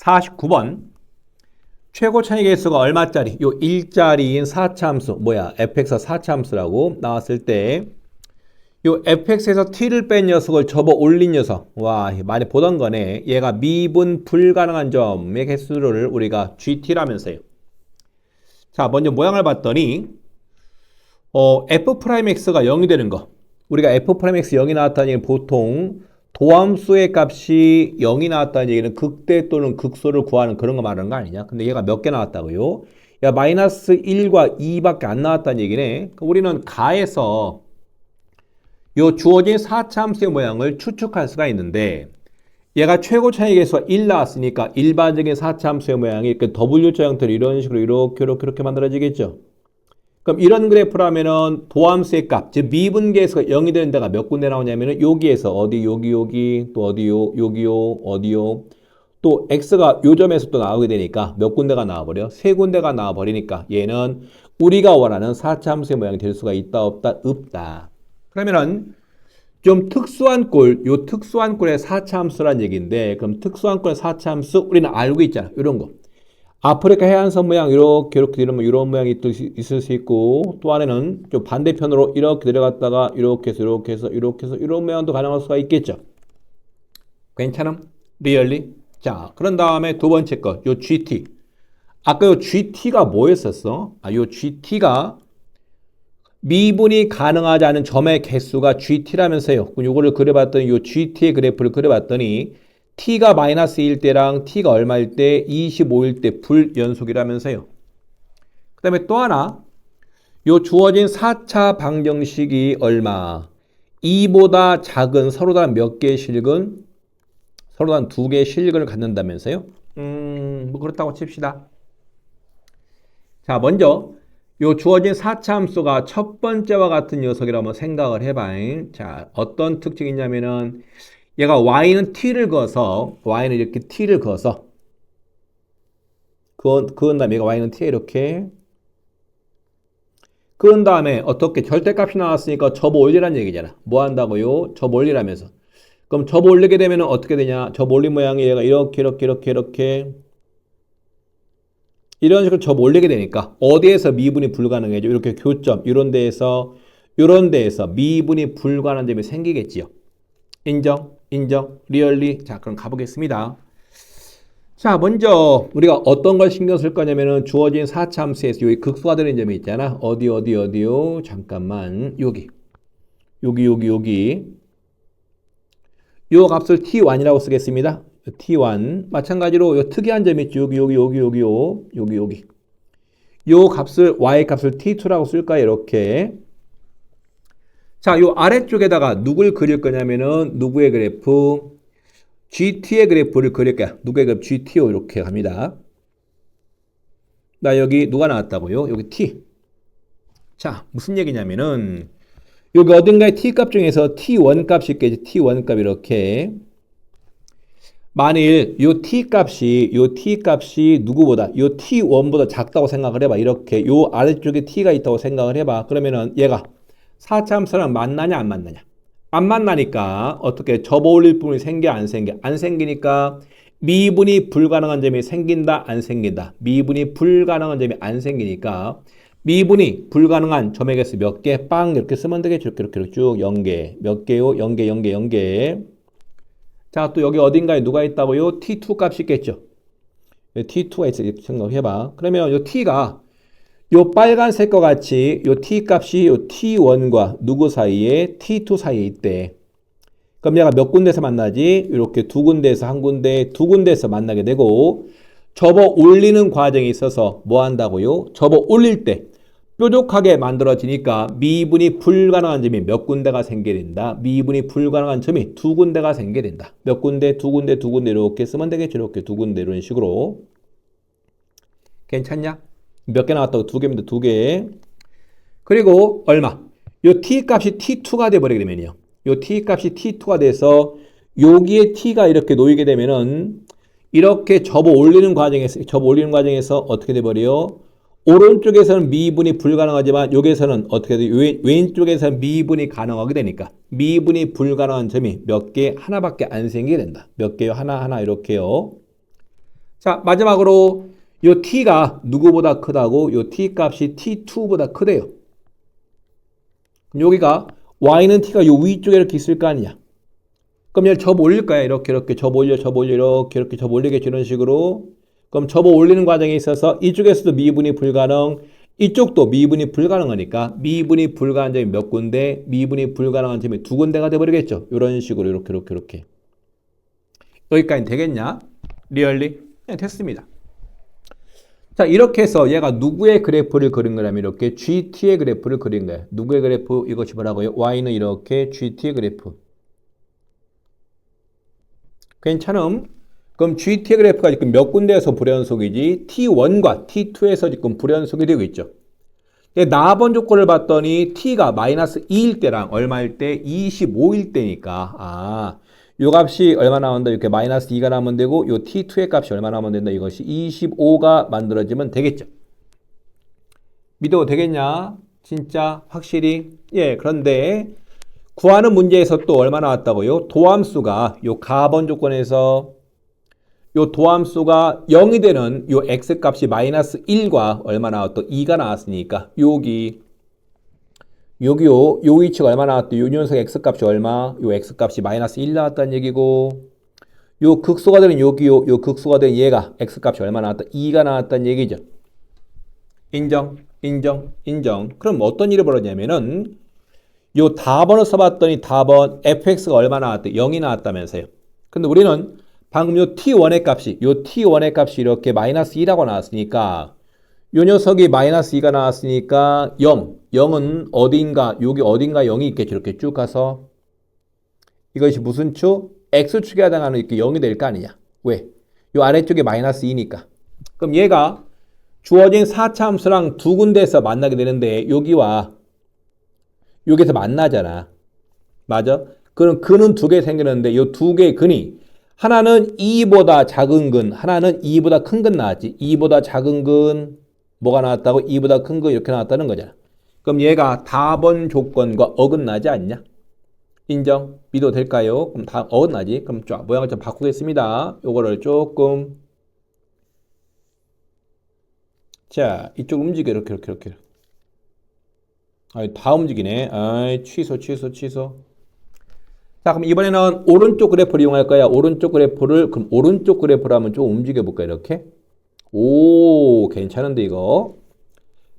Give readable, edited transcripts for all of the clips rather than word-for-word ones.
49번. 최고 차이 계수가 얼마짜리? 요 1짜리인 4차함수, fx가 4차함수라고 나왔을 때, 요 fx에서 t를 뺀 녀석을 접어 올린 녀석. 와, 많이 보던 거네. 얘가 미분 불가능한 점의 개수를 우리가 gt라면서요. 자, 먼저 모양을 봤더니, f'x가 0이 되는 거. 우리가 f'x 0이 나왔다는 얘기는 보통 도함수의 값이 0이 나왔다는 얘기는 극대 또는 극소를 구하는 그런 거 말하는 거 아니냐? 근데 얘가 몇 개 나왔다고요? 야, 마이너스 1과 2밖에 안 나왔다는 얘기네. 우리는 가에서 요 주어진 4차함수의 모양을 추측할 수가 있는데 얘가 최고 차이 계수가 1 나왔으니까 일반적인 4차함수의 모양이 이렇게 W자 형태로 이런 식으로 이렇게 만들어지겠죠. 그럼 이런 그래프라면은 도함수의 값, 즉 미분계수가 0이 되는 데가 몇 군데 나오냐면은 여기에서 어디 여기 또 어디요 여기요 어디요 또 x가 요 점에서 또 나오게 되니까 몇 군데가 나와버려? 세 군데가 나와버리니까 얘는 우리가 원하는 4차함수의 모양이 될 수가 있다 없다? 없다. 그러면은 좀 특수한 꼴, 요 특수한 꼴의 4차함수란 얘기인데 그럼 특수한 꼴의 4차함수 우리는 알고 있잖아. 이런 거. 아프리카 해안선 모양 이렇게 이런 모양이 있을 수 있고 또 안에는 좀 반대편으로 이렇게 내려갔다가 이렇게 해서 이런 모양도 가능할 수가 있겠죠. 괜찮음? 리얼리? 자, 그런 다음에 두 번째 거, 요 GT. 아까 요 GT가 뭐였었어? 요 GT가 미분이 가능하지 않은 점의 개수가 GT라면서요. 요거를 그려봤더니 요 GT의 그래프를 그려봤더니 t가 마이너스 1 때랑 t가 얼마일 때 25일 때 불연속이라면서요. 그 다음에 또 하나 요 주어진 4차 방정식이 얼마? 2보다 작은 서로 다 몇 개의 실근? 서로 다 2개의 실근을 갖는다면서요? 뭐 그렇다고 칩시다. 자, 먼저 요 주어진 4차 함수가 첫 번째와 같은 녀석이라고 한번 생각을 해봐. 자, 어떤 특징이 있냐면은 얘가 y는 t를 그어서 y는 이렇게 t를 그어서 그은 다음에 얘가 y는 t에 이렇게 그은 다음에 어떻게 절대값이 나왔으니까 접어 올리라는 얘기잖아. 뭐 한다고요? 접어 올리라면서. 그럼 접어 올리게 되면 어떻게 되냐? 접어 올린 모양이 얘가 이렇게 이런 식으로 접어 올리게 되니까 어디에서 미분이 불가능해져? 이렇게 교점 이런 데에서 미분이 불가능한 점이 생기겠지요. 인정, 리얼리. 자, 그럼 가보겠습니다. 자, 먼저 우리가 어떤 걸 신경 쓸 거냐면은 주어진 4차 함수에서 여기 극소화 되는 점이 있잖아. 어디요? 잠깐만. 여기. 요 값을 t1이라고 쓰겠습니다. t1. 마찬가지로 요 특이한 점이 있죠. 여기. 요 값을 y 값을 t2라고 쓸까요? 이렇게. 자, 요 아래쪽에다가 누굴 그릴 거냐면은 누구의 그래프? GT의 그래프를 그릴 거야. 누구의 그래프? GT요. 이렇게 갑니다. 나 여기 누가 나왔다고요? 여기 T. 자, 무슨 얘기냐면은 여기 어딘가에 T 값 중에서 T1 값이 있겠지. T1 값 이렇게. 만일 요 T 값이 누구보다 요 T1보다 작다고 생각을 해봐. 이렇게 요 아래쪽에 T가 있다고 생각을 해봐. 그러면은 얘가 4차 함수랑 만나냐 안 만나냐? 안 만나니까 어떻게 접어 올릴 부분이 생겨 안 생겨? 안 생기니까 미분이 불가능한 점이 생긴다 안 생긴다? 미분이 불가능한 점이 안 생기니까 미분이 불가능한 점의 개수 몇 개? 빵 이렇게 쓰면 되겠죠. 이렇게 쭉 0개. 몇 개요? 0개. 자, 또 여기 어딘가에 누가 있다고요? T2 값이 있겠죠. T2가 있어. 생각해봐. 그러면 요 T가 요 빨간색과 같이 요 t 값이 요 t1과 누구 사이에 t2 사이에 있대. 그럼 얘가 몇 군데서 만나지? 이렇게 두 군데에서 한 군데, 두 군데에서 만나게 되고 접어 올리는 과정에 있어서 뭐 한다고요? 접어 올릴 때 뾰족하게 만들어지니까 미분이 불가능한 점이 몇 군데가 생기게 된다. 미분이 불가능한 점이 두 군데가 생기게 된다. 몇 군데? 두 군데 이렇게 쓰면 되겠죠. 이렇게 두 군데 이런 식으로. 괜찮냐? 몇 개 나왔다고? 2개입니다. 2개. 그리고 얼마? 요 t 값이 t2가 돼버리게 되면요. 요 t 값이 t2가 돼서 여기에 t가 이렇게 놓이게 되면은 이렇게 접어 올리는 과정에서 어떻게 돼버려요? 오른쪽에서는 미분이 불가능하지만 여기에서는 어떻게 돼요? 왼쪽에서는 미분이 가능하게 되니까 미분이 불가능한 점이 몇 개? 하나밖에 안 생기게 된다. 몇 개요? 하나 이렇게요. 자, 마지막으로 요 t가 누구보다 크다고? 요 t 값이 t2보다 크대요. 그럼 여기가 y는 t가 요 위쪽에 이렇게 있을 거 아니냐? 그럼 얘를 접어 올릴 거야. 이렇게 접어 올려 이렇게 접어 올리겠죠. 이런 식으로. 그럼 접어 올리는 과정에 있어서 이쪽에서도 미분이 불가능, 이쪽도 미분이 불가능하니까 미분이 불가능한 점이 몇 군데, 미분이 불가능한 점이 두 군데가 돼버리겠죠. 이런 식으로 이렇게. 여기까지 되겠냐? 리얼리? 네, 됐습니다. 자, 이렇게 해서 얘가 누구의 그래프를 그린 거냐면 이렇게 GT의 그래프를 그린 거예요. 누구의 그래프? 이것이 뭐라고요? Y는 이렇게 GT의 그래프. 괜찮음? 그럼 GT의 그래프가 지금 몇 군데에서 불연속이지? T1과 T2에서 지금 불연속이 되고 있죠. 나번 조건을 봤더니 T가 마이너스 2일 때랑 얼마일 때? 25일 때니까 요 값이 얼마 나온다? 이렇게 마이너스 2가 나오면 되고 요 T2의 값이 얼마 나오면 된다? 이것이 25가 만들어지면 되겠죠. 믿어도 되겠냐? 진짜 확실히? 예, 그런데 구하는 문제에서 또 얼마 나왔다고요? 도함수가 요 가번 조건에서 요 도함수가 0이 되는 요 x값이 마이너스 1과 얼마 나왔다? 2가 나왔으니까 여기요 위치가 얼마 나왔다? 요 녀석 x값이 얼마? 요 x값이 마이너스 1 나왔다는 얘기고 요 극소가 되는 여기요 극소가 되는 얘가 x값이 얼마 나왔다? 2가 나왔다는 얘기죠. 인정. 그럼 어떤 일이 벌어지냐면은 요 답번을 써봤더니 답번 fx가 얼마 나왔대? 0이 나왔다면서요. 근데 우리는 방금 요 t1의 값이 이렇게 마이너스 2라고 나왔으니까 요 녀석이 마이너스 2가 나왔으니까 0은 어딘가 여기 어딘가 0이 있겠죠. 이렇게 쭉 가서 이것이 무슨 축? x축에 해당하는 이렇게 0이 될 거 아니냐. 왜? 요 아래쪽에 마이너스 2니까. 그럼 얘가 주어진 4차 함수랑 두 군데에서 만나게 되는데 여기와 여기서 만나잖아. 맞아? 그럼 근은 두 개 생기는데 이 두 개의 근이 하나는 2보다 작은 근, 하나는 2보다 큰 근 나왔지. 2보다 작은 근 뭐가 나왔다고? 2보다 큰 근 이렇게 나왔다는 거잖아. 그럼 얘가 답원 조건과 어긋나지 않냐? 인정? 믿어도 될까요? 그럼 다 어긋나지? 그럼 모양을 좀 바꾸겠습니다. 요거를 조금 자, 이쪽 움직여 이렇게. 다 움직이네. 취소. 자, 그럼 이번에는 오른쪽 그래프를 이용할 거야. 오른쪽 그래프를, 그럼 오른쪽 그래프를 한번 좀 움직여 볼까, 이렇게. 오, 괜찮은데, 이거.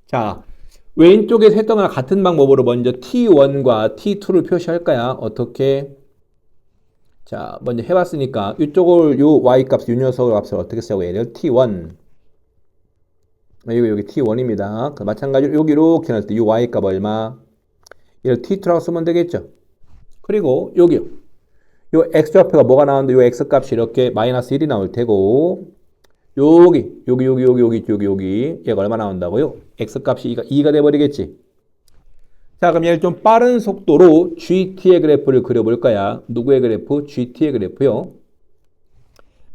자, 왼쪽에서 했던 거랑 같은 방법으로 먼저 T1과 T2를 표시할 거야. 어떻게? 자, 먼저 해봤으니까, 이쪽을, 요 Y값, 요 녀석의 값을 어떻게 쓰자고 해야 돼요? T1. 여기 T1입니다. 마찬가지로 여기 이렇게 할 때 이 Y값 얼마? 얘를 T2라고 쓰면 되겠죠. 그리고 여기요. 요 X좌표가 뭐가 나오는데 요 X값이 이렇게 마이너스 1이 나올 테고 여기 얘가 얼마 나온다고요? X값이 2가 돼버리겠지. 자, 그럼 얘를 좀 빠른 속도로 GT의 그래프를 그려볼 거야. 누구의 그래프? GT의 그래프요.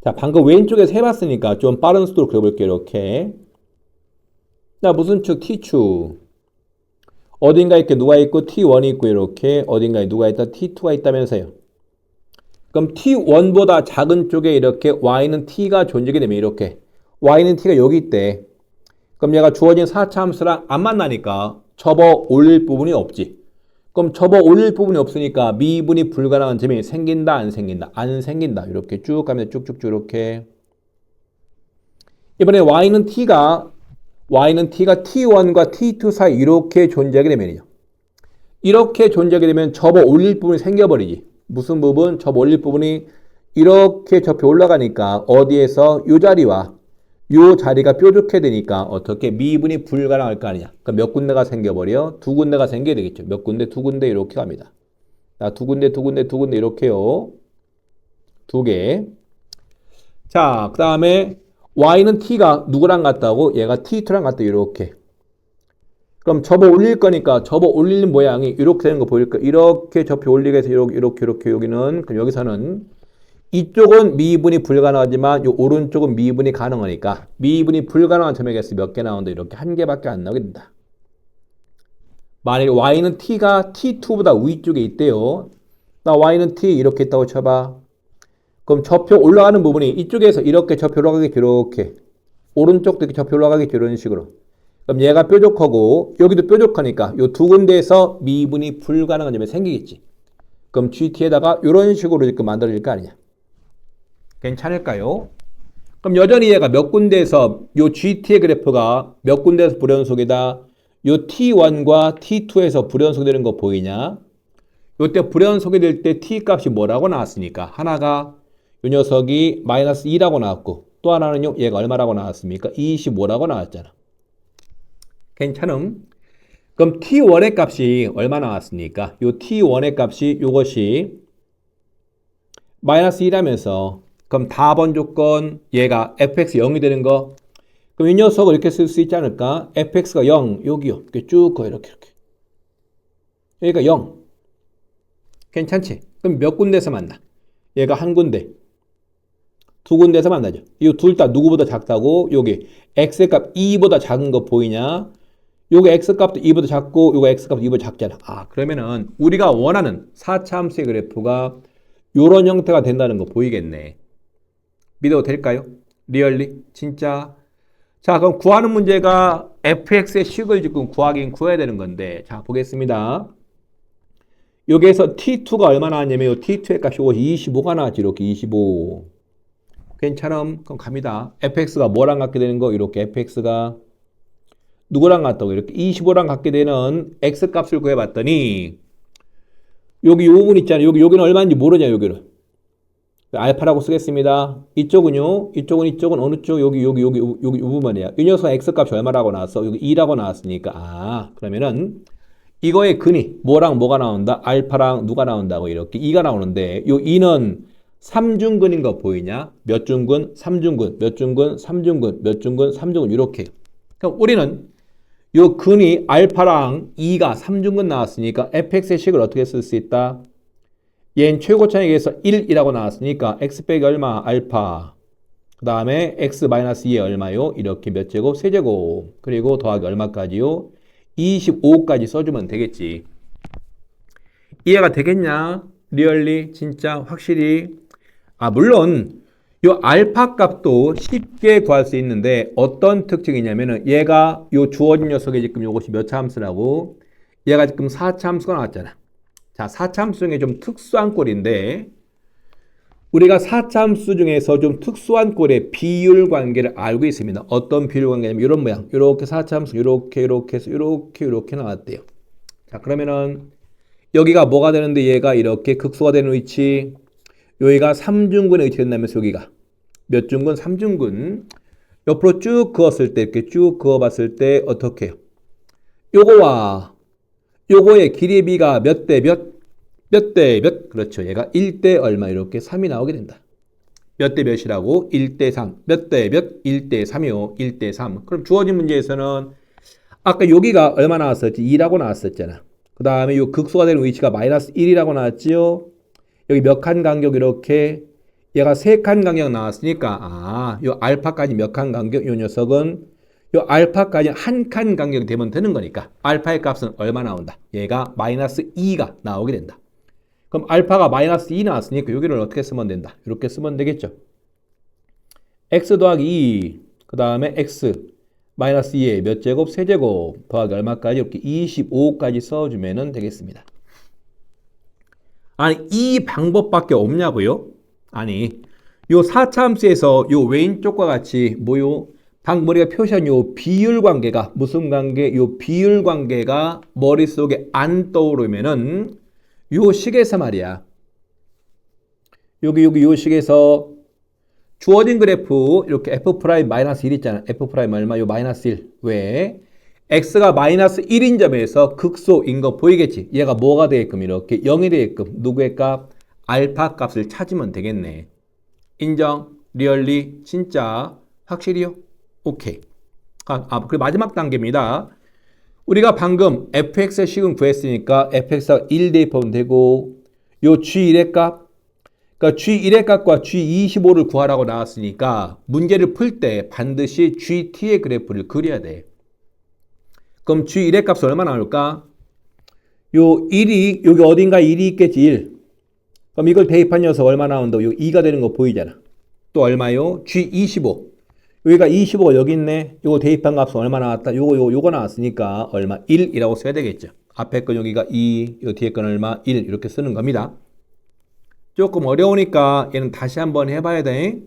자, 방금 왼쪽에서 해봤으니까 좀 빠른 속도로 그려볼게요. 이렇게. 자, 무슨 축? T축. 어딘가에 이렇게 누가 있고 T1이 있고 이렇게 어딘가에 누가 있다? T2가 있다면서요. 그럼 T1보다 작은 쪽에 이렇게 Y는 T가 존재하게 되면 이렇게 Y는 T가 여기 있대. 그럼 얘가 주어진 4차 함수랑 안 만나니까 접어 올릴 부분이 없지. 그럼 접어 올릴 부분이 없으니까 미분이 불가능한 점이 생긴다 안 생긴다? 안 생긴다. 이렇게 쭉 가면 쭉쭉쭉 이렇게. 이번에 Y는 T가 T1과 T2 사이 이렇게 존재하게 되면요. 이렇게 존재하게 되면 접어 올릴 부분이 생겨버리지. 무슨 부분? 접어 올릴 부분이 이렇게 접혀 올라가니까 어디에서 이 자리와 이 자리가 뾰족해 되니까 어떻게 미분이 불가능할 거 아니냐. 그러니까 몇 군데가 생겨버려? 두 군데가 생겨야 되겠죠. 몇 군데? 두 군데 이렇게 갑니다. 자, 두 군데 이렇게요. 두 개. 자, 그 다음에 Y는 T가 누구랑 같다고? 얘가 T2랑 같다. 이렇게. 그럼 접어 올릴 거니까 접어 올리는 모양이 이렇게 되는 거 보일까? 이렇게 접혀 올리게 해서 이렇게 여기는 그럼 여기서는 이쪽은 미분이 불가능하지만 이 오른쪽은 미분이 가능하니까 미분이 불가능한 점에서 몇 개 나온다? 이렇게 한 개밖에 안 나오게 된다. 만약에 Y는 T가 T2보다 위쪽에 있대요. 나 Y는 T 이렇게 있다고 쳐봐. 그럼 저표 올라가는 부분이 이쪽에서 이렇게 저표 올라가겠죠. 이렇게. 오른쪽도 이렇게 저표 올라가겠죠. 이런 식으로. 그럼 얘가 뾰족하고 여기도 뾰족하니까 요 두 군데에서 미분이 불가능한 점이 생기겠지. 그럼 GT에다가 이런 식으로 지금 만들어질 거 아니냐. 괜찮을까요? 그럼 여전히 얘가 몇 군데에서 요 GT의 그래프가 몇 군데에서 불연속이다. 요 T1과 T2에서 불연속이 되는 거 보이냐? 요때 불연속이 될 때 T 값이 뭐라고 나왔으니까 하나가 요 녀석이 마이너스 2라고 나왔고 또 하나는요 얘가 얼마라고 나왔습니까? 25라고 나왔잖아. 괜찮음? 그럼 T1의 값이 얼마 나왔습니까? 요 T1의 값이 요것이 마이너스 2라면서 그럼 다번 조건 얘가 fx 0이 되는 거 그럼 이 녀석을 이렇게 쓸 수 있지 않을까? fx가 0 여기요 이렇게 쭉 가 이렇게 여기가 0 괜찮지? 그럼 몇 군데에서 만나? 얘가 한 군데 두 군데에서 만나죠. 이 둘 다 누구보다 작다고? 여기 x값 2보다 작은 거 보이냐? 요거 x값도 2보다 작고 요거 x값도 2보다 작잖아. 아 그러면은 우리가 원하는 4차 함수의 그래프가 요런 형태가 된다는 거 보이겠네. 믿어도 될까요? 리얼리? 진짜? 자 그럼 구하는 문제가 fx의 식을 지금 구하긴 구해야 되는 건데 자 보겠습니다. 여기에서 t2가 얼마 나왔냐면 요 t2의 값이 25가 나왔지. 이렇게 25 괜찮음? 그럼 갑니다. fx가 뭐랑 같게 되는 거? 이렇게 fx가 누구랑 같다고? 이렇게 25랑 같게 되는 x값을 구해봤더니 여기 요 부분 있잖아요. 여기는 얼마인지 모르냐 여기를. 알파라고 쓰겠습니다. 이쪽은요. 이쪽은 어느 쪽? 여기 요 부분이야. 이 녀석 x값이 얼마라고 나왔어? 여기 2라고 나왔으니까 아 그러면은 이거의 근이 뭐랑 뭐가 나온다? 알파랑 누가 나온다고 이렇게 2가 나오는데 요 2는 3중근인 거 보이냐? 몇 중근? 3중근. 몇 중근? 3중근. 몇 중근? 3중근. 이렇게. 그럼 우리는 요 근이 알파랑 2가 3중근 나왔으니까 fx의 식을 어떻게 쓸 수 있다? 얘는 최고차익에서 1이라고 나왔으니까 x 빼기 얼마? 알파. 그 다음에 x-2에 얼마요? 이렇게 몇 제곱? 세제곱. 그리고 더하기 얼마까지요? 25까지 써주면 되겠지. 이해가 되겠냐? 리얼리? 진짜? 확실히? 아 물론 요 알파 값도 쉽게 구할 수 있는데 어떤 특징이냐면은 얘가 요 주어진 녀석이 지금 요것이 몇 차 함수라고 얘가 지금 4차 함수가 나왔잖아. 자 4차 함수 중에 좀 특수한 꼴인데 우리가 4차 함수 중에서 좀 특수한 꼴의 비율 관계를 알고 있습니다. 어떤 비율 관계냐면 이런 모양 이렇게 4차 함수 이렇게 해서 이렇게 나왔대요. 자 그러면은 여기가 뭐가 되는데 얘가 이렇게 극소가 되는 위치 여기가 3중근에 위치된다면서 여기가 몇 중근? 3중근. 옆으로 쭉 그었을 때 이렇게 쭉 그어봤을 때 어떻게 해요? 요거와 요거의 길이의 비가 몇 대 몇? 몇 대 몇? 그렇죠. 얘가 1대 얼마 이렇게 3이 나오게 된다. 몇 대 몇이라고? 1대 3. 몇 대 몇? 1대 3이요. 1대 3. 그럼 주어진 문제에서는 아까 여기가 얼마 나왔었지? 2라고 나왔었잖아. 그 다음에 요 극소가 되는 위치가 마이너스 1이라고 나왔지요. 여기 몇 칸 간격 이렇게 얘가 3칸 간격 나왔으니까 요 알파까지 몇 칸 간격 요 녀석은 요 알파까지 한 칸 간격이 되면 되는 거니까 알파의 값은 얼마 나온다? 얘가 마이너스 2가 나오게 된다. 그럼 알파가 마이너스 2 나왔으니까 여기를 어떻게 쓰면 된다? 이렇게 쓰면 되겠죠. x 더하기 2 그 다음에 x 마이너스 2에 몇 제곱? 세제곱 더하기 얼마까지? 이렇게 25까지 써주면 되겠습니다. 아니 이 방법밖에 없냐고요? 아니 요 4차 함수에서 요 왼쪽과 같이 뭐요? 방금 우리가 표시한 요 비율 관계가 무슨 관계? 요 비율 관계가 머릿속에 안 떠오르면은 요 식에서 말이야. 여기 요 식에서 주어진 그래프 이렇게 f'-1 있잖아. f' 얼마? 요 마이너스 1. 왜? x가 마이너스 1인 점에서 극소인 거 보이겠지? 얘가 뭐가 되게끔 이렇게 0이 되게끔 누구의 값? 알파 값을 찾으면 되겠네. 인정? 리얼리? 진짜? 확실히요? 오케이. 그리고 마지막 단계입니다. 우리가 방금 fx의 식은 구했으니까 fx가 1 대입하면 되고 요 g1의 값 그러니까 g1의 값과 g25를 구하라고 나왔으니까 문제를 풀 때 반드시 gt의 그래프를 그려야 돼. 그럼 g1의 값이 얼마 나올까? 요 1이 여기 어딘가 1이 있겠지. 1. 그럼 이걸 대입한 녀석 얼마 나온다? 요 2가 되는 거 보이잖아. 또 얼마요? G25. 여기가 25가 여기 있네. 요거 대입한 값은 얼마 나왔다? 요거 나왔으니까 얼마? 1이라고 써야 되겠죠. 앞에 건 여기가 2, 요 뒤에 건 얼마? 1 이렇게 쓰는 겁니다. 조금 어려우니까 얘는 다시 한번 해봐야 돼.